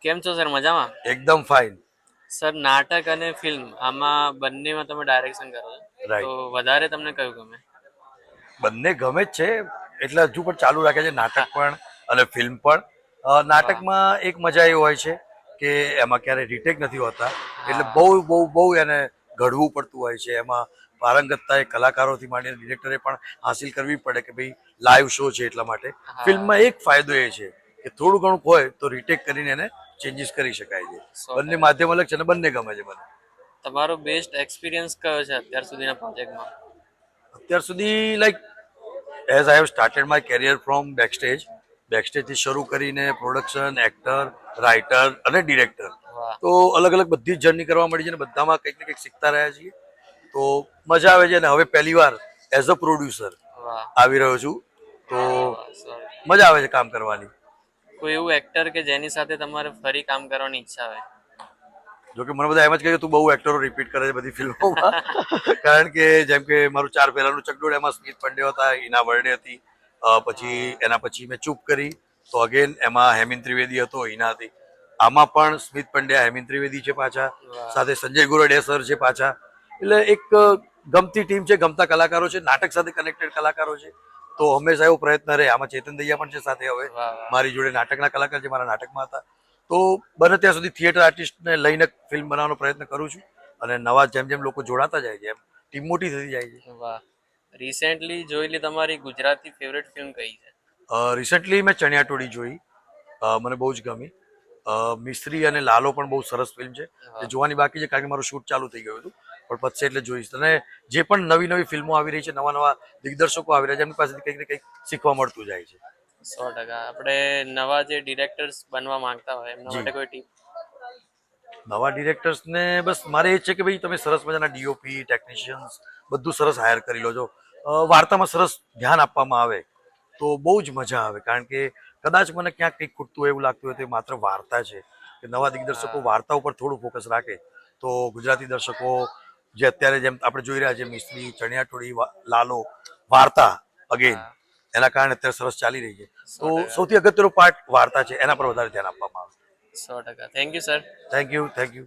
કેમ છો સર? મજામાં? એકદમ ફાઇન. સર, નાટક અને ફિલ્મ આમાં બંનેમાં તમે ડાયરેક્શન કરો છો, તો રાઈટ. વધારે તમને કયું ગમે? બંને ગમે જ છે, એટલે હજુ પણ ચાલુ રાખે છે નાટક પણ અને ફિલ્મ પણ. વાહ. નાટકમાં એક મજા એ હોય છે કે એમાં ક્યારેય રીટેક નથી હોતા, એટલે હા. બહુ બહુ બહુ એને ઘડવું પડતું હોય છે. એમાં પારંગતતા એ કલાકારોથી માંડીને ડિરેક્ટરે પણ હાસિલ કરવી પડે કે ભાઈ લાઈવ શો છે એટલા માટે. હા. ફિલ્મમાં એક ફાયદો એ છે કે થોડું ઘણું હોય તો રીટેક કરીને એને ચેન્જીસ કરી શકાય છે. બંને 100%. માધ્યમ અલગ છે અને બંને ગમે છે મને. તમારો બેસ્ટ એક્સપિરિયન્સ કયો છે અત્યાર સુધીના પ્રોજેક્ટમાં? અત્યાર સુધી like as I have started my career from backstage. બેકસ્ટેજથી શરૂ કરીને પ્રોડક્શન, એક્ટર, રાઇટર અને ડિરેક્ટર. વાહ. તો અલગ અલગ બધી જ જર્ની કરવા મળી છે અને બધામાં કંઈક ને કંઈક શીખતા રહ્યા છીએ. તો મજા આવે છે અને હવે પહેલી વાર એઝ અ પ્રોડ્યુસર વાહ. આવી રહ્યો છું. તો વાહ સર. મજા આવે છે કામ કરવાની. કોઈ એવું એક્ટર કે જેની સાથે તમારે ફરી કામ કરવાની ઈચ્છા હોય? જોકે મને બધા એમ જ કહે કે તું બહુ એક્ટરો રિપીટ કરે છે બધી ફિલ્મોમાં. કારણ કે જેમ કે મારું 4 પહેલાનું ચકડોળ, એમાં સ્મિત પંડે હતા, હિના વરડે હતી. પછી હા. એના પછી મેં ચૂપ કરી, તો અગેન એમાં હેમિન ત્રિવેદી હતો, હિના હતી. આમાં પણ સ્મિત પંડ્યા, હેમિન ત્રિવેદી છે પાછા, વાહ. સાથે સંજય ગોરડે સર છે પાછા. એટલે એક ગમતી ટીમ છે, ગમતા કલાકારો છે, નાટક સાથે કનેક્ટેડ કલાકારો છે. તો હંમેશા એવો પ્રયત્ન રહે. આમાં ચેતન દૈયા પણ છે સાથે. હવે વાહ. વાહ. મારી જોડે નાટકના કલાકાર છે, મારા નાટકમાં હતા. તો બને ત્યાં સુધી થિયેટર આર્ટિસ્ટને લઈને ફિલ્મ બનાવવાનો પ્રયત્ન કરું છું. અને નવા જેમ જેમ લોકો જોડાતા જાય છે એમ ટીમ મોટી થતી જાય છે. વાહ. રિસેન્ટલી જોયેલી તમારી ગુજરાતી ફેવરેટ ફિલ્મ કઈ છે? રિસન્ટલી મેં ચણિયાટોળી જોઈ. મને બહુ જ ગમી. મિસ્ત્રી અને લાલો પણ બહુ સરસ ફિલ્મ છે. વાહ. એ જોવાની બાકી છે કારણ કે મારું શૂટ ચાલુ થઈ ગયું હતું, પણ પતશે એટલે જોઈશ. અને જે પણ નવી નવી ફિલ્મો આવી રહી છે, નવા નવા દિગ્દર્શકો આવી રહ્યા છે, એમની પાસેથી કંઈક ને કંઈક શીખવા મળતું જાય છે. 100%. આપણે નવા જે ડિરેક્ટર્સ બનવા માંગતા હોય એમના જી. માટે કોઈ ટીપ? નવા ડિરેક્ટર્સને બસ મારે એ છે કે ભાઈ તમે સરસ મજાના ડીઓપી, ટેકનિશિયન્સ બધું સરસ હાયર કરી લો છો. વાર્તામાં સરસ ધ્યાન આપવામાં આવે તો બહુ જ મજા આવે. કારણ કે કદાચ મને ક્યાંક કંઈક ખૂટતું હોય એવું લાગતું હોય તો એ માત્ર વાર્તા છે. કે નવા દિગ્દર્શકો હા. વાર્તા ઉપર થોડું ફોકસ રાખે તો ગુજરાતી દર્શકો જે અત્યારે જેમ આપણે જોઈ રહ્યા છીએ, મિસ્ત્રી, ચણિયાટોળી, લાલો, વાર્તા અગેન હા. એના કારણે અત્યારે સરસ ચાલી રહી છે. તો 100%. સૌથી અગત્યનો પાર્ટ વાર્તા છે, એના પર વધારે ધ્યાન આપવામાં આવે. 100%. Thank you sir. Thank you, thank you.